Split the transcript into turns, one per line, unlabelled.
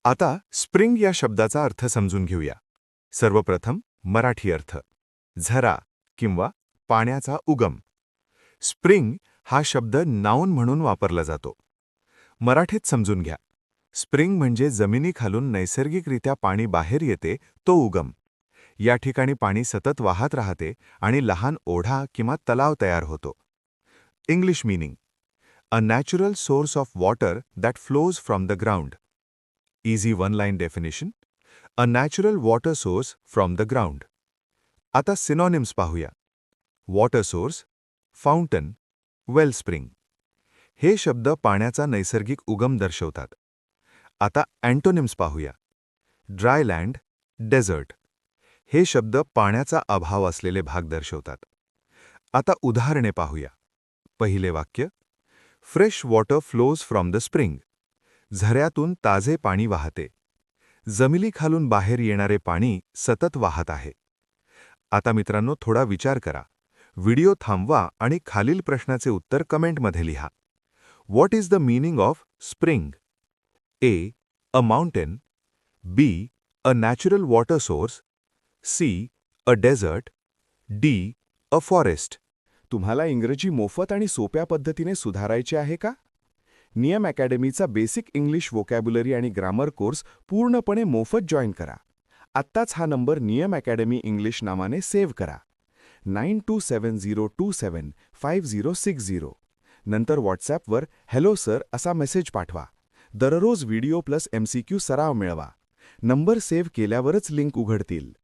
आता स्प्रिंग या शब्दाचा अर्थ समजून घेऊया. सर्वप्रथम मराठी अर्थ. झरा किंवा पाण्याचा उगम. स्प्रिंग हा शब्द नाऊन म्हणून वापरला जातो. मराठीत समजून घ्या. स्प्रिंग म्हणजे जमिनीखालून नैसर्गिकरित्या पाणी बाहेर येते तो उगम. या ठिकाणी पाणी सतत वाहत राहते आणि लहान ओढा किंवा तलाव तयार होतो. English meaning: a natural source of water that flows from the ground. Easy one line definition: a natural water source from the ground. आता सिनॉनिम्स पाहूया. Water source, fountain, wellspring. हे शब्द पाण्याचा नैसर्गिक उगम दर्शवतात. आता अँटोनिम्स पाहूया. Dry land, desert. हे शब्द पाण्याचा अभाव असलेले भाग दर्शवतात. आता उदाहरणे पाहूया. पहिले वाक्य: fresh water flows from the spring. झऱ्यातून ताजे पाणी वाहते. जमिनीखालून बाहेर येणारे पाणी सतत वाहत आहे. आता मित्रांनो, थोडा विचार करा. व्हिडिओ थांबवा आणि खालील प्रश्नाचे उत्तर कमेंटमध्ये लिहा. What is the meaning of spring? A. A mountain. B. A natural water source. C. A desert. D. A forest. तुम्हाला इंग्रजी मोफत आणि सोप्या पद्धतीने सुधारायचे आहे का? नियम अकॅडमीचा बेसिक इंग्लिश व्होकॅब्युलरी आणि ग्रामर कोर्स पूर्णपणे मोफत जॉईन करा. आत्ताच हा नंबर नियम अकॅडमी इंग्लिश नावाने सेव्ह करा. 9270275060. नंतर व्हॉट्सॲपवर हॅलो सर असा मेसेज पाठवा. दररोज व्हिडिओ प्लस MCQ सराव मिळवा. नंबर सेव्ह केल्यावरच लिंक उघडतील.